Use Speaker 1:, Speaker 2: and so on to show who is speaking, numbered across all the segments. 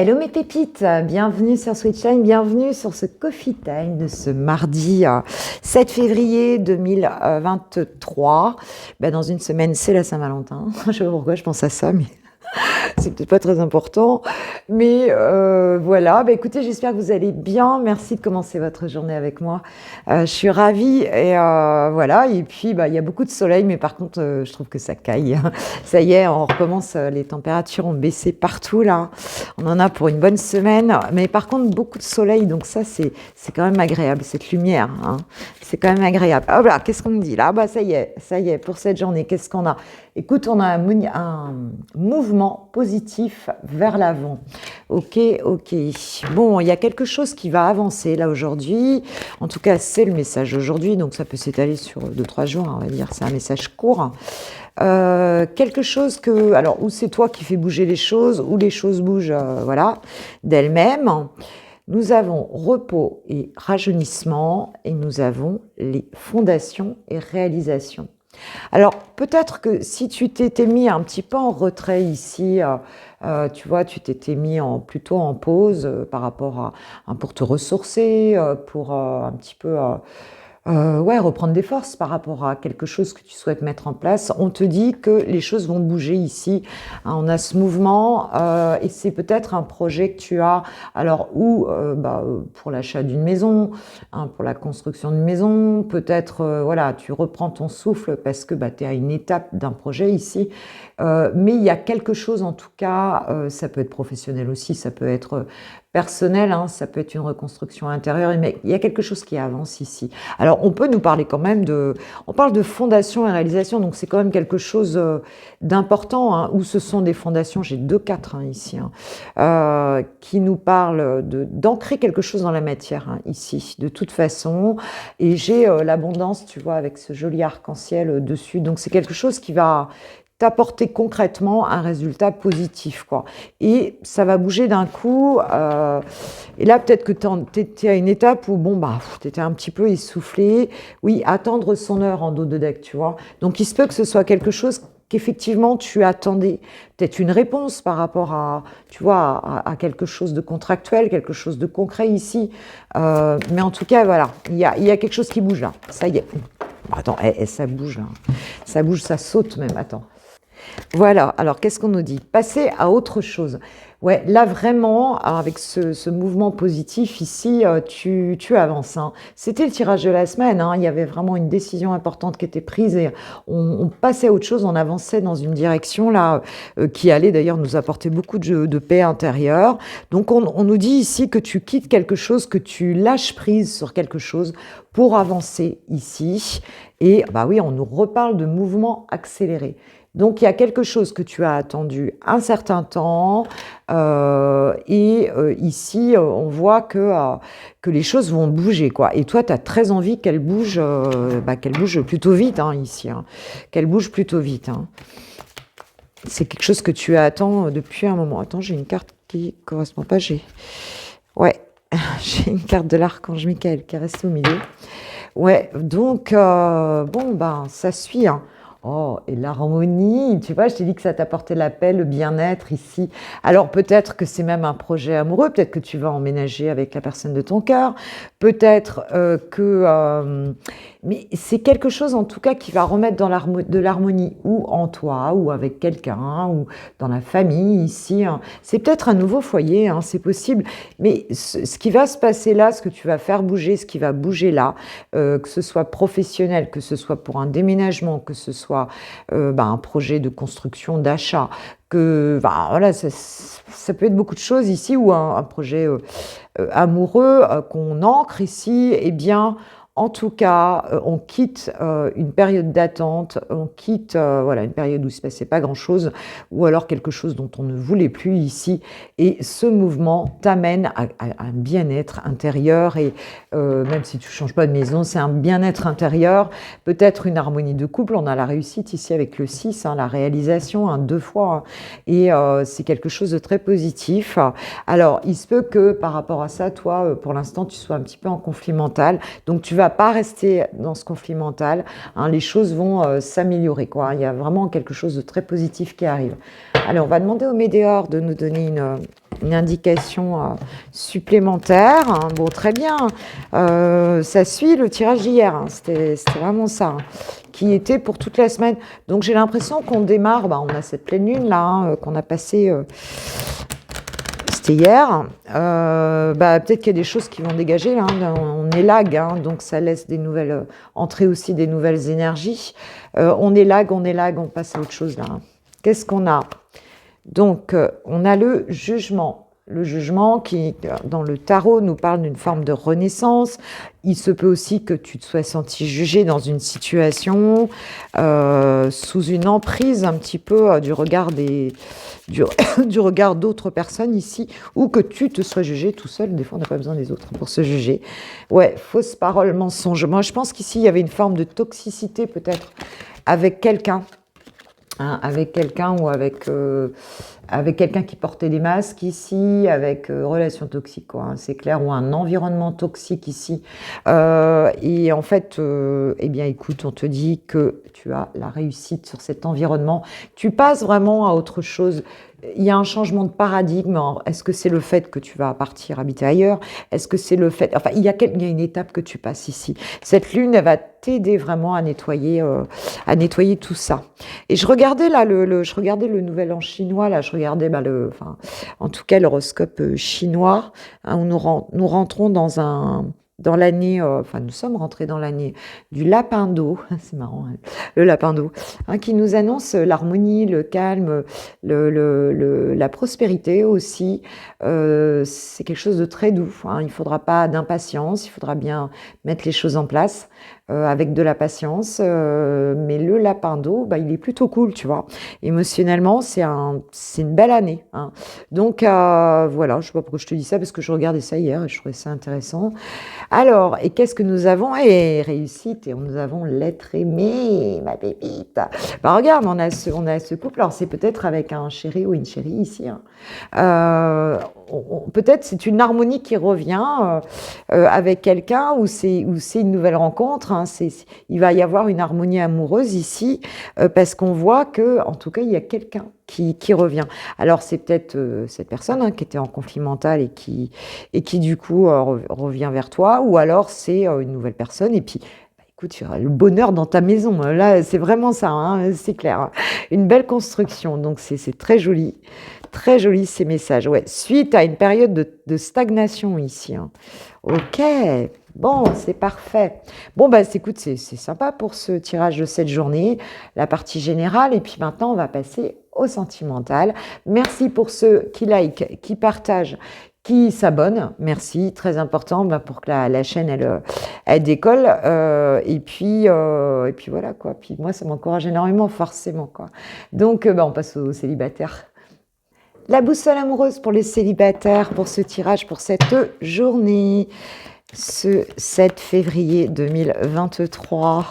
Speaker 1: Hello mes pépites, bienvenue sur Sweet Shine, bienvenue sur ce Coffee Time de ce mardi 7 février 2023. Dans une semaine, c'est la Saint-Valentin. Je sais pas pourquoi je pense à ça, mais c'est peut-être pas très important. Mais voilà, écoutez, j'espère que vous allez bien. Merci de commencer votre journée avec moi. Je suis ravie et voilà. Et puis, il y a beaucoup de soleil, mais par contre, je trouve que ça caille. Ça y est, on recommence. Les températures ont baissé partout là. On en a pour une bonne semaine. Mais par contre, beaucoup de soleil. Donc ça, c'est quand même agréable, cette lumière. Hein. C'est quand même agréable. Ah voilà, qu'est-ce qu'on me dit là? Ça y est, pour cette journée, qu'est-ce qu'on a? Écoute, on a un mouvement positif vers l'avant. Ok. Bon, il y a quelque chose qui va avancer là aujourd'hui. En tout cas, c'est le message d'aujourd'hui, donc ça peut s'étaler sur 2-3 jours, on va dire. C'est un message court. Quelque chose que, alors, ou c'est toi qui fais bouger les choses, ou les choses bougent, d'elles-mêmes. Nous avons repos et rajeunissement, et nous avons les fondations et réalisations. Alors, peut-être que si tu t'étais mis un petit peu en retrait ici, tu vois, tu t'étais mis plutôt en pause par rapport pour te ressourcer, pour un petit peu reprendre des forces par rapport à quelque chose que tu souhaites mettre en place. On te dit que les choses vont bouger ici. Hein, on a ce mouvement et c'est peut-être un projet que tu as, alors pour l'achat d'une maison, hein, pour la construction d'une maison, peut-être tu reprends ton souffle parce que tu es à une étape d'un projet ici. Mais il y a quelque chose en tout cas, ça peut être professionnel aussi, ça peut être personnel, hein, ça peut être une reconstruction intérieure, mais il y a quelque chose qui avance ici. Alors on peut nous parler quand même on parle de fondation et réalisation, donc c'est quand même quelque chose d'important, hein, où ce sont des fondations, j'ai 2-4 ici, qui nous parlent d'ancrer quelque chose dans la matière, hein, ici, de toute façon, et j'ai l'abondance, tu vois, avec ce joli arc-en-ciel dessus, donc c'est quelque chose qui va t'apporter concrètement un résultat positif, quoi. Et ça va bouger d'un coup. Et là, peut-être que t'es à une étape où, t'étais un petit peu essoufflé. Oui, attendre son heure en dos de deck, tu vois. Donc, il se peut que ce soit quelque chose qu'effectivement tu attendais. Peut-être une réponse par rapport à, tu vois, à quelque chose de contractuel, quelque chose de concret ici. Mais en tout cas, voilà, il y a quelque chose qui bouge là. Ça y est. Attends, ça bouge là. Ça bouge, ça saute même. Attends. Voilà, alors qu'est-ce qu'on nous dit? Passer à autre chose. Ouais, là vraiment, avec ce mouvement positif ici, tu avances. Hein. C'était le tirage de la semaine, hein. Il y avait vraiment une décision importante qui était prise et on passait à autre chose, on avançait dans une direction là qui allait d'ailleurs nous apporter beaucoup de paix intérieure. Donc on nous dit ici que tu quittes quelque chose, que tu lâches prise sur quelque chose pour avancer ici. Et oui, on nous reparle de mouvement accéléré. Donc, il y a quelque chose que tu as attendu un certain temps ici, on voit que les choses vont bouger, quoi. Et toi, tu as très envie qu'elles bougent plutôt vite, hein, ici. Hein. Qu'elles bougent plutôt vite. Hein. C'est quelque chose que tu attends depuis un moment. Attends, j'ai une carte qui ne correspond pas. Ouais, j'ai une carte de l'archange Michael qui est restée au milieu. Ouais, donc, ça suit, hein. Oh, et l'harmonie, tu vois, je t'ai dit que ça t'apportait la paix, le bien-être ici. Alors peut-être que c'est même un projet amoureux, peut-être que tu vas emménager avec la personne de ton cœur, peut-être mais c'est quelque chose en tout cas qui va remettre de l'harmonie ou en toi, ou avec quelqu'un, ou dans la famille ici. Hein. C'est peut-être un nouveau foyer, hein, c'est possible, mais ce qui va se passer là, ce que tu vas faire bouger, ce qui va bouger là, que ce soit professionnel, que ce soit pour un déménagement, que ce soit un projet de construction, d'achat, que ça peut être beaucoup de choses ici, ou un projet amoureux qu'on ancre ici, eh bien, en tout cas, on quitte une période d'attente, on quitte une période où il ne se passait pas grand-chose, ou alors quelque chose dont on ne voulait plus ici. Et ce mouvement t'amène à un bien-être intérieur, et même si tu ne changes pas de maison, c'est un bien-être intérieur, peut-être une harmonie de couple. On a la réussite ici avec le 6, hein, la réalisation, 2 fois, hein, et c'est quelque chose de très positif. Alors, il se peut que par rapport à ça, toi, pour l'instant, tu sois un petit peu en conflit mental, donc tu vas vas pas rester dans ce conflit mental, hein, les choses vont s'améliorer, quoi. Il y a vraiment quelque chose de très positif qui arrive. Allez, on va demander au Médéor de nous donner une indication supplémentaire. Hein. Bon, très bien. Ça suit le tirage d'hier. Hein. C'était vraiment ça. Hein, qui était pour toute la semaine. Donc, j'ai l'impression qu'on démarre. On a cette pleine lune là, hein, qu'on a passée. C'était hier. Peut-être qu'il y a des choses qui vont dégager. Là, hein. On est lag, hein, donc ça laisse des nouvelles entrer aussi des nouvelles énergies. On est lag, on passe à autre chose là. Hein. Qu'est-ce qu'on a? Donc, on a le jugement. Le jugement qui, dans le tarot, nous parle d'une forme de renaissance. Il se peut aussi que tu te sois senti jugé dans une situation, sous une emprise un petit peu du regard du regard d'autres personnes ici, ou que tu te sois jugé tout seul. Des fois, on n'a pas besoin des autres pour se juger. Ouais, fausse parole, mensonge. Moi, je pense qu'ici, il y avait une forme de toxicité peut-être avec quelqu'un. Hein, avec quelqu'un ou avec quelqu'un qui portait des masques ici, avec relation toxique, quoi, hein, c'est clair, ou un environnement toxique ici. Et en fait, eh bien, écoute, on te dit que tu as la réussite sur cet environnement. Tu passes vraiment à autre chose. Il y a un changement de paradigme. Est-ce que c'est le fait que tu vas partir habiter ailleurs? Est-ce que c'est le fait... Enfin, il y a une étape que tu passes ici. Cette lune, elle va t'aider vraiment à nettoyer tout ça. Et je regardais là, je regardais le nouvel an chinois, là, je regardais en tout cas l'horoscope chinois, hein, où nous rentrons dans l'année, nous sommes rentrés dans l'année du lapin d'eau, c'est marrant, hein, le lapin d'eau, hein, qui nous annonce l'harmonie, le calme, la prospérité aussi. C'est quelque chose de très doux. Hein, il ne faudra pas d'impatience, il faudra bien mettre les choses en place. Avec de la patience, mais le lapin d'eau, il est plutôt cool, tu vois. Émotionnellement, c'est une belle année. Hein. Donc, voilà, je sais pas pourquoi je te dis ça, parce que je regardais ça hier et je trouvais ça intéressant. Alors, et qu'est-ce que nous avons? Et réussite, et nous avons l'être aimé, ma pépite. Regarde, on a ce couple, alors c'est peut-être avec un chéri ou une chérie ici. Hein. Peut-être c'est une harmonie qui revient avec quelqu'un ou c'est une nouvelle rencontre. Hein, il va y avoir une harmonie amoureuse ici parce qu'on voit que, en tout cas, il y a quelqu'un qui revient. Alors c'est peut-être cette personne hein, qui était en conflit mental et qui du coup revient vers toi, ou alors c'est une nouvelle personne et puis écoute, tu auras le bonheur dans ta maison. Là, c'est vraiment ça, hein, c'est clair. Hein. Une belle construction, donc c'est très joli. Très joli ces messages. Ouais, suite à une période de stagnation ici. Hein. Ok, bon, c'est parfait. Bon, écoute, c'est sympa pour ce tirage de cette journée, la partie générale. Et puis maintenant, on va passer au sentimental. Merci pour ceux qui like, qui partagent, qui s'abonnent. Merci, très important pour que la chaîne, elle décolle. Et puis voilà, quoi. Puis moi, ça m'encourage énormément, forcément, quoi. Donc, on passe aux célibataires. La boussole amoureuse pour les célibataires, pour ce tirage, pour cette journée, ce 7 février 2023.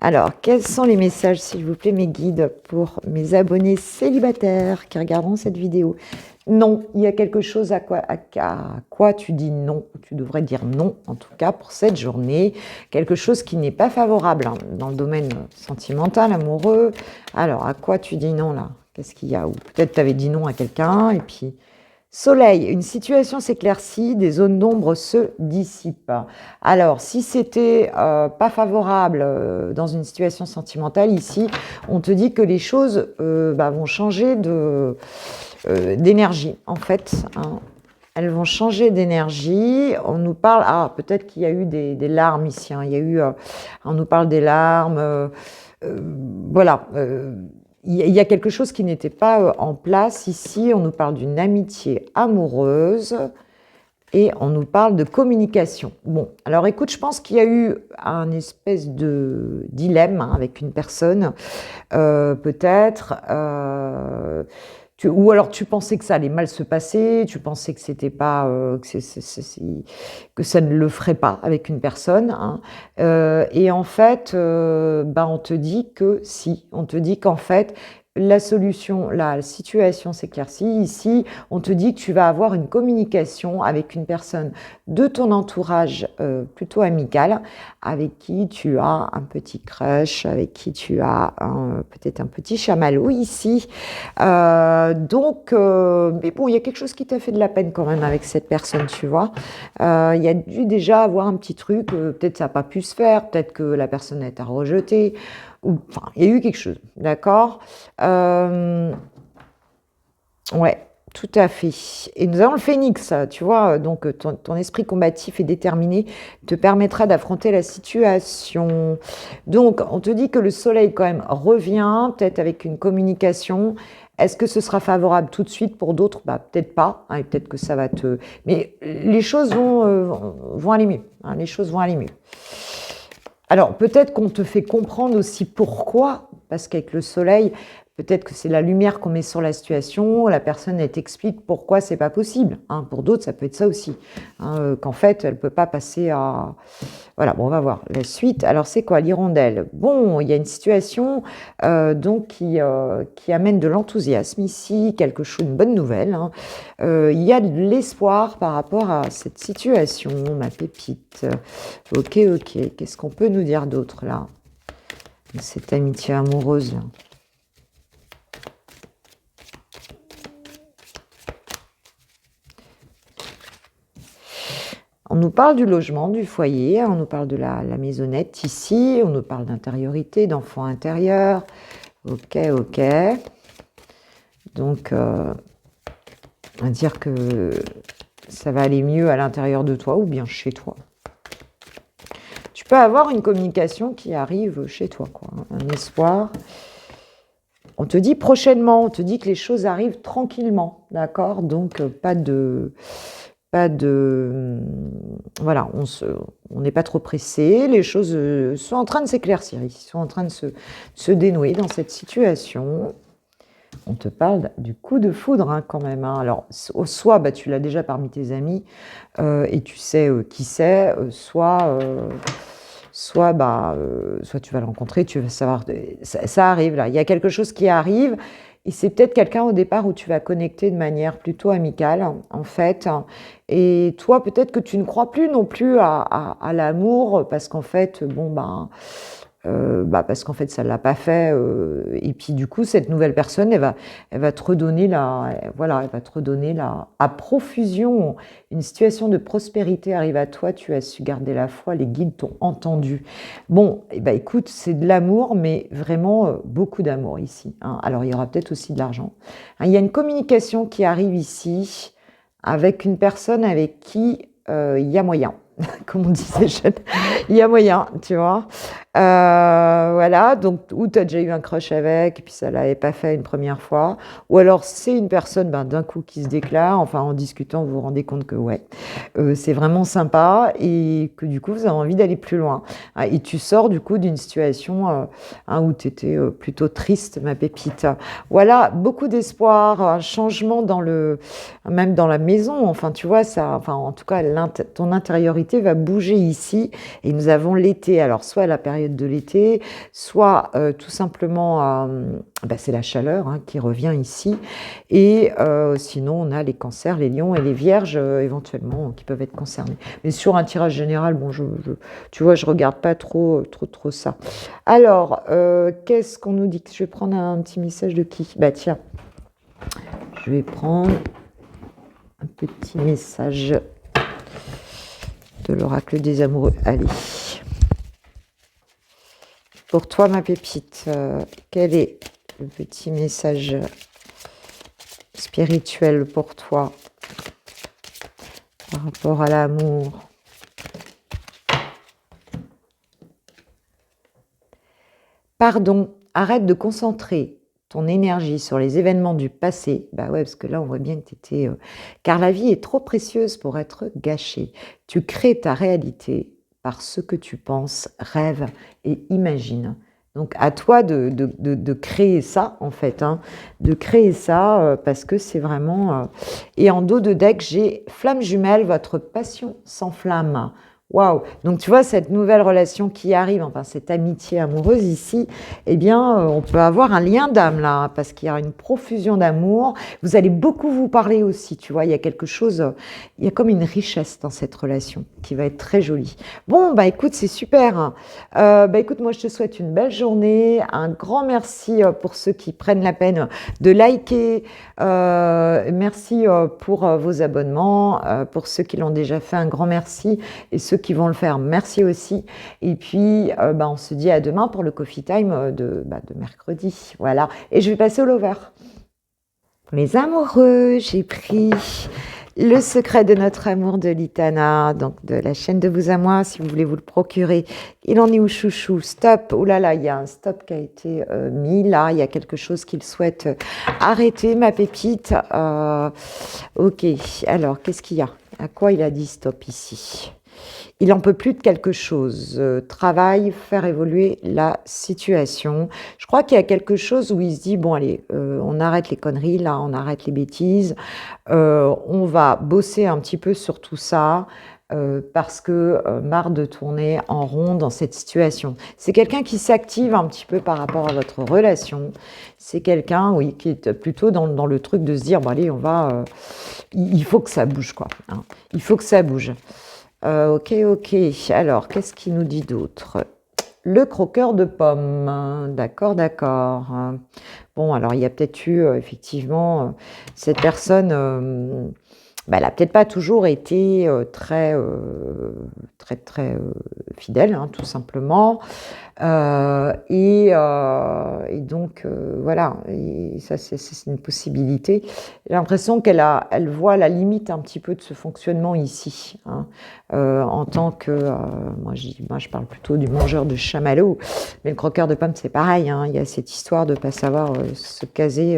Speaker 1: Alors, quels sont les messages, s'il vous plaît, mes guides, pour mes abonnés célibataires qui regarderont cette vidéo? Non, il y a quelque chose à quoi tu dis non. Tu devrais dire non, en tout cas, pour cette journée. Quelque chose qui n'est pas favorable hein, dans le domaine sentimental, amoureux. Alors, à quoi tu dis non, là? Qu'est-ce qu'il y a? Ou peut-être tu avais dit non à quelqu'un, et puis... Soleil, une situation s'éclaircit, des zones d'ombre se dissipent. Alors, si c'était pas favorable dans une situation sentimentale, ici, on te dit que les choses vont changer d'énergie, en fait. Hein. Elles vont changer d'énergie. On nous parle... peut-être qu'il y a eu des larmes ici. Hein. Il y a eu... on nous parle des larmes. Voilà. Il y a quelque chose qui n'était pas en place ici. On nous parle d'une amitié amoureuse et on nous parle de communication. Bon, alors écoute, je pense qu'il y a eu un espèce de dilemme hein, avec une personne, peut-être. Ou alors tu pensais que ça allait mal se passer, tu pensais que c'était pas que ça ne le ferait pas avec une personne. Hein. Et en fait, on te dit que si, on te dit qu'en fait, la solution, la situation s'éclaircit. Ici, on te dit que tu vas avoir une communication avec une personne de ton entourage plutôt amical, avec qui tu as un petit crush, avec qui tu as peut-être un petit chamallow ici. Mais bon, il y a quelque chose qui t'a fait de la peine quand même avec cette personne, tu vois. Il y a dû déjà avoir un petit truc, peut-être ça n'a pas pu se faire, peut-être que la personne t'a rejeté, ou enfin, il y a eu quelque chose, d'accord. Ouais, tout à fait. Et nous avons le phénix, tu vois, donc ton esprit combatif et déterminé te permettra d'affronter la situation. Donc, on te dit que le soleil quand même revient, peut-être avec une communication. Est-ce que ce sera favorable tout de suite pour d'autres? Bah, peut-être pas, hein, et peut-être que ça va te... Mais les choses vont aller mieux, hein, les choses vont aller mieux. Alors, peut-être qu'on te fait comprendre aussi pourquoi, parce qu'avec le soleil, peut-être que c'est la lumière qu'on met sur la situation, la personne, elle t'explique pourquoi c'est pas possible. Hein. Pour d'autres, ça peut être ça aussi, hein, qu'en fait, elle peut pas passer à... Voilà, bon, on va voir la suite. Alors, c'est quoi l'hirondelle? Bon, il y a une situation qui amène de l'enthousiasme ici, quelque chose, une bonne nouvelle. Hein. Il y a de l'espoir par rapport à cette situation, ma pépite. Ok, qu'est-ce qu'on peut nous dire d'autre là? Cette amitié amoureuse là. On nous parle du logement, du foyer, on nous parle de la maisonnette ici, on nous parle d'intériorité, d'enfant intérieur. Ok. Donc, on va dire que ça va aller mieux à l'intérieur de toi ou bien chez toi. Tu peux avoir une communication qui arrive chez toi, quoi, un espoir. On te dit prochainement, on te dit que les choses arrivent tranquillement, d'accord? Donc, pas de... Voilà, on n'est pas trop pressé, les choses sont en train de s'éclaircir, ils sont en train de se dénouer dans cette situation. On te parle du coup de foudre hein, quand même. Hein. Alors, soit tu l'as déjà parmi tes amis et tu sais qui c'est, soit tu vas le rencontrer, tu vas savoir. Ça arrive là, il y a quelque chose qui arrive. Et c'est peut-être quelqu'un au départ où tu vas connecter de manière plutôt amicale, en fait. Et toi, peut-être que tu ne crois plus non plus à l'amour, parce qu'en fait, parce qu'en fait, ça ne l'a pas fait. Et puis, du coup, cette nouvelle personne, elle va te redonner à profusion. Une situation de prospérité arrive à toi, tu as su garder la foi, les guides t'ont entendu. Bon, écoute, c'est de l'amour, mais vraiment beaucoup d'amour ici. Hein. Alors, il y aura peut-être aussi de l'argent. Hein, il y a une communication qui arrive ici avec une personne avec qui il y a moyen. Comme on disait jeune, il y a moyen, tu vois. Voilà, donc, ou tu as déjà eu un crush avec, et puis ça ne l'avait pas fait une première fois, ou alors c'est une personne d'un coup qui se déclare, enfin en discutant, vous vous rendez compte que ouais, c'est vraiment sympa, et que du coup, vous avez envie d'aller plus loin. Et tu sors du coup d'une situation où tu étais plutôt triste, ma pépite. Voilà, beaucoup d'espoir, un changement même dans la maison, enfin tu vois, en tout cas, ton intériorité va bouger ici et nous avons l'été. Alors, soit la période de l'été, soit tout simplement, c'est la chaleur hein, qui revient ici. Et sinon, on a les cancers, les lions et les vierges éventuellement qui peuvent être concernés. Mais sur un tirage général, bon, tu vois, je regarde pas trop ça. Alors, qu'est-ce qu'on nous dit? Je vais prendre un petit message de qui? Bah tiens, je vais prendre un petit message de l'oracle des amoureux. Allez. Pour toi, ma pépite, quel est le petit message spirituel pour toi par rapport à l'amour? Pardon, arrête de concentrer ton énergie sur les événements du passé, bah ouais, parce que là, on voit bien que tu étais... car la vie est trop précieuse pour être gâchée. Tu crées ta réalité par ce que tu penses, rêves et imagines. Donc, à toi de créer ça, en fait, hein, de créer ça, parce que c'est vraiment... Et en dos de deck, j'ai flamme jumelle, votre passion s'enflamme. Waouh! Donc tu vois, cette nouvelle relation qui arrive, enfin cette amitié amoureuse ici, eh bien, on peut avoir un lien d'âme là, hein, parce qu'il y a une profusion d'amour. Vous allez beaucoup vous parler aussi, tu vois, il y a quelque chose, il y a comme une richesse dans cette relation qui va être très jolie. Bon, bah écoute, c'est super, hein. Bah écoute, moi je te souhaite une belle journée, un grand merci pour ceux qui prennent la peine de liker, merci pour vos abonnements, pour ceux qui l'ont déjà fait, un grand merci. Et ceux qui vont le faire, merci aussi. Et puis, bah, on se dit à demain pour le Coffee Time de mercredi. Voilà. Et je vais passer au lover. Pour les amoureux, j'ai pris Le secret de notre amour de Litana, donc de la chaîne de Vous à moi, si vous voulez vous le procurer. Il en est où, chouchou? Stop. Oh là là, il y a un stop qui a été mis là. Il y a quelque chose qu'il souhaite arrêter, ma pépite. Ok. Alors, qu'est-ce qu'il y a? À quoi il a dit stop ici? Il en peut plus de quelque chose. Travail, faire évoluer la situation. Je crois qu'il y a quelque chose où il se dit, bon allez, on arrête les conneries, là, on arrête les bêtises. On va bosser un petit peu sur tout ça. Parce que marre de tourner en rond dans cette situation. C'est quelqu'un qui s'active un petit peu par rapport à votre relation. C'est quelqu'un, oui, qui est plutôt dans le truc de se dire, bon allez, on va... il faut que ça bouge, quoi. Hein. Il faut que ça bouge. Ok, ok. Alors, qu'est-ce qu'il nous dit d'autre? Le croqueur de pommes. D'accord, d'accord. Bon, alors, il y a peut-être eu, effectivement, cette personne... bah, elle n'a peut-être pas toujours été très fidèle, hein, tout simplement. Et donc, voilà, et ça, c'est une possibilité. J'ai l'impression elle voit la limite un petit peu de ce fonctionnement ici, hein, en tant que... moi, je parle plutôt du mangeur de chamallows, mais le croqueur de pommes, c'est pareil, hein, il y a cette histoire de ne pas savoir se caser...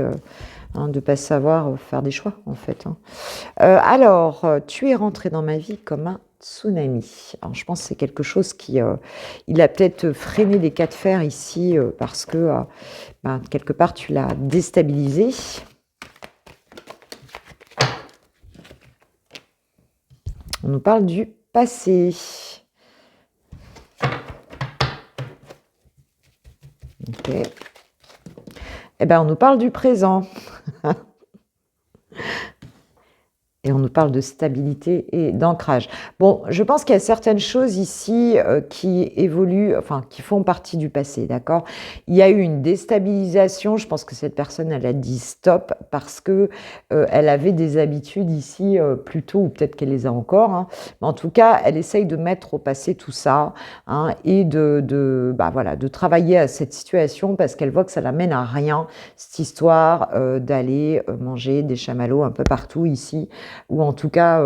Speaker 1: hein, de ne pas savoir faire des choix, en fait. Hein. Alors, tu es rentré dans ma vie comme un tsunami. Alors, je pense que c'est quelque chose qui... il a peut-être freiné des cas de fer ici parce que, ben, quelque part, tu l'as déstabilisé. On nous parle du passé. Ok. Eh bien, on nous parle du présent. Et on nous parle de stabilité et d'ancrage. Bon, je pense qu'il y a certaines choses ici qui évoluent, enfin, qui font partie du passé, d'accord? Il y a eu une déstabilisation. Je pense que cette personne, elle a dit stop parce que elle avait des habitudes ici plutôt, ou peut-être qu'elle les a encore. Hein. Mais en tout cas, elle essaye de mettre au passé tout ça hein, et bah, voilà, de travailler à cette situation parce qu'elle voit que ça l'amène à rien, cette histoire d'aller manger des chamallows un peu partout ici. Ou en tout cas,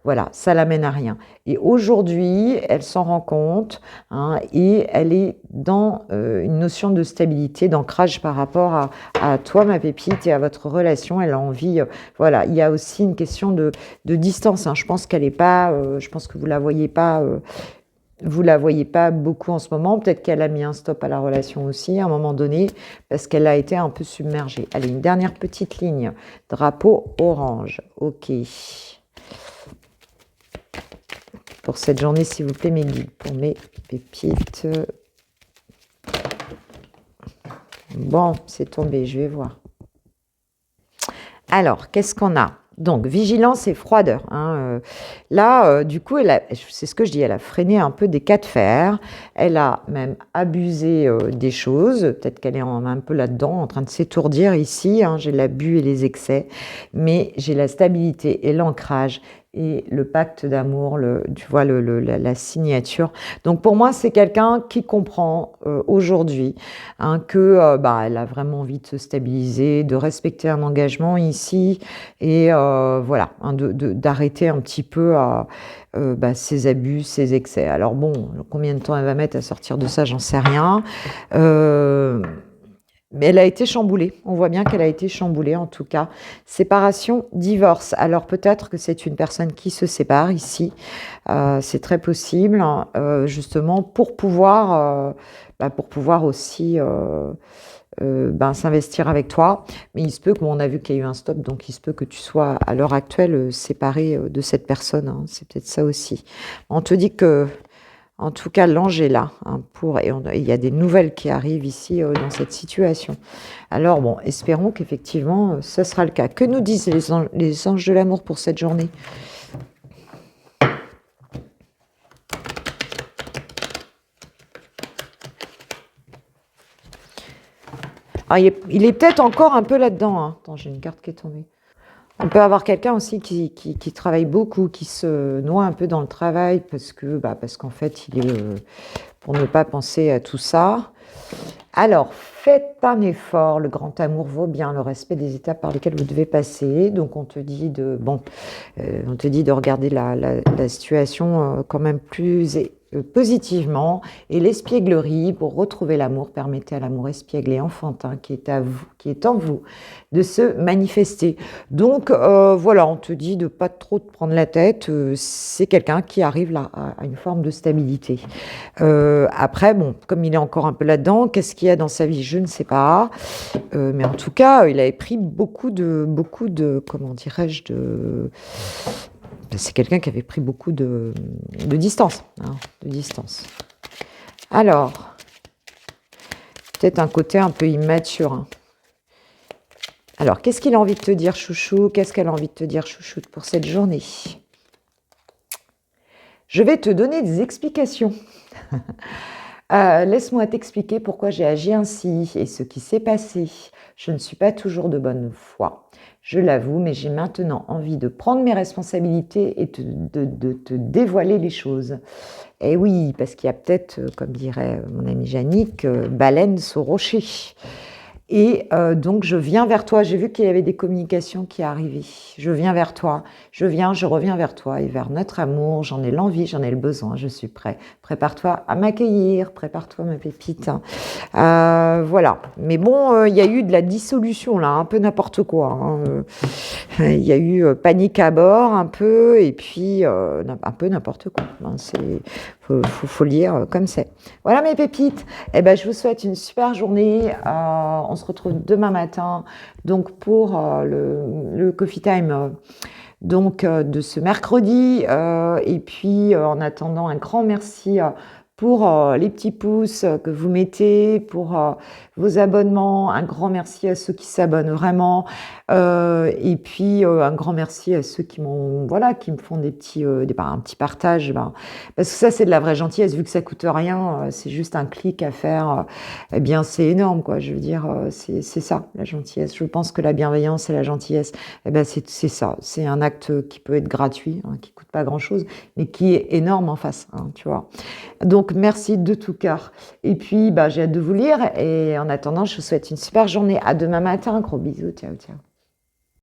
Speaker 1: voilà, ça l'amène à rien. Et aujourd'hui, elle s'en rend compte hein, et elle est dans une notion de stabilité, d'ancrage par rapport à toi, ma pépite, et à votre relation. Elle a envie, voilà, il y a aussi une question de distance. Hein. Je pense qu'elle est pas, je pense que vous la voyez pas. Vous la voyez pas beaucoup en ce moment. Peut-être qu'elle a mis un stop à la relation aussi à un moment donné parce qu'elle a été un peu submergée. Allez, une dernière petite ligne. Drapeau orange. Ok. Pour cette journée, s'il vous plaît, mes guides, pour mes pépites. Bon, c'est tombé, je vais voir. Alors, qu'est-ce qu'on a? Donc, vigilance et froideur. Hein. Là, du coup, c'est ce que je dis, elle a freiné un peu des cas de fer. Elle a même abusé des choses. Peut-être qu'elle est un peu là-dedans, en train de s'étourdir ici. Hein. J'ai l'abus et les excès. Mais j'ai la stabilité et l'ancrage et le pacte d'amour, tu vois, la signature. Donc, pour moi, c'est quelqu'un qui comprend aujourd'hui hein, que bah, elle a vraiment envie de se stabiliser, de respecter un engagement ici et voilà, hein, d'arrêter un petit peu bah, ses abus, ses excès. Alors bon, combien de temps elle va mettre à sortir de ça, j'en sais rien. Mais elle a été chamboulée. On voit bien qu'elle a été chamboulée, en tout cas. Séparation, divorce. Alors peut-être que c'est une personne qui se sépare ici. C'est très possible, hein, justement, pour pouvoir aussi s'investir avec toi. Mais il se peut, comme on a vu qu'il y a eu un stop, donc il se peut que tu sois à l'heure actuelle séparé de cette personne, hein. C'est peut-être ça aussi. On te dit que, en tout cas, l'ange est là, hein, il y a des nouvelles qui arrivent ici dans cette situation. Alors bon, espérons qu'effectivement, ce sera le cas. Que nous disent les anges de l'amour pour cette journée? Ah, il est peut-être encore un peu là-dedans, hein. Attends, j'ai une carte qui est tombée. On peut avoir quelqu'un aussi qui travaille beaucoup, qui se noie un peu dans le travail parce qu'en fait, il est pour ne pas penser à tout ça. Alors, faites un effort. Le grand amour vaut bien le respect des étapes par lesquelles vous devez passer. Donc, on te dit de regarder la situation quand même plus positivement, et l'espièglerie pour retrouver l'amour. Permettez à l'amour espiègle et enfantin qui est en vous de se manifester. Donc voilà, on te dit de pas trop te prendre la tête. C'est quelqu'un qui arrive là à une forme de stabilité. Après, bon, comme il est encore un peu là-dedans, qu'est-ce qu'il y a dans sa vie? Je ne sais pas. Mais en tout cas, il avait pris beaucoup de comment dirais-je, c'est quelqu'un qui avait pris beaucoup de distance, hein, de distance. Alors, peut-être un côté un peu immature, hein. Alors, qu'est-ce qu'il a envie de te dire, chouchou? Qu'est-ce qu'elle a envie de te dire, chouchoute, pour cette journée? Je vais te donner des explications. Laisse-moi t'expliquer pourquoi j'ai agi ainsi et ce qui s'est passé. Je ne suis pas toujours de bonne foi, je l'avoue, mais j'ai maintenant envie de prendre mes responsabilités et de te dévoiler les choses. Et oui, parce qu'il y a peut-être, comme dirait mon ami Yannick, baleine sous rocher. Et donc, je viens vers toi. J'ai vu qu'il y avait des communications qui arrivaient. Je viens vers toi. Je reviens vers toi et vers notre amour. J'en ai l'envie, j'en ai le besoin. Je suis prêt. Prépare-toi à m'accueillir. Prépare-toi, ma pépite. Voilà. Mais bon, il y a eu de la dissolution, là. Un peu n'importe quoi, hein. Il y a eu panique à bord, un peu. Et puis, un peu n'importe quoi. Hein. Faut lire comme c'est. Voilà, mes pépites. Eh ben, je vous souhaite une super journée. On se retrouve demain matin donc pour le Coffee Time de ce mercredi. Et puis, en attendant, un grand merci pour les petits pouces que vous mettez, pour vos abonnements. Un grand merci à ceux qui s'abonnent vraiment. Et puis, un grand merci à ceux qui me font un petit partage. Parce que ça, c'est de la vraie gentillesse. Vu que ça coûte rien, c'est juste un clic à faire. Eh bien, c'est énorme, quoi. Je veux dire, c'est ça, la gentillesse. Je pense que la bienveillance et la gentillesse, eh ben, c'est ça. C'est un acte qui peut être gratuit, hein, qui coûte pas grand-chose, mais qui est énorme en face, hein, tu vois. Donc, merci de tout cœur. Et puis, j'ai hâte de vous lire. Et en attendant, je vous souhaite une super journée. À demain matin. Gros bisous. Ciao, ciao.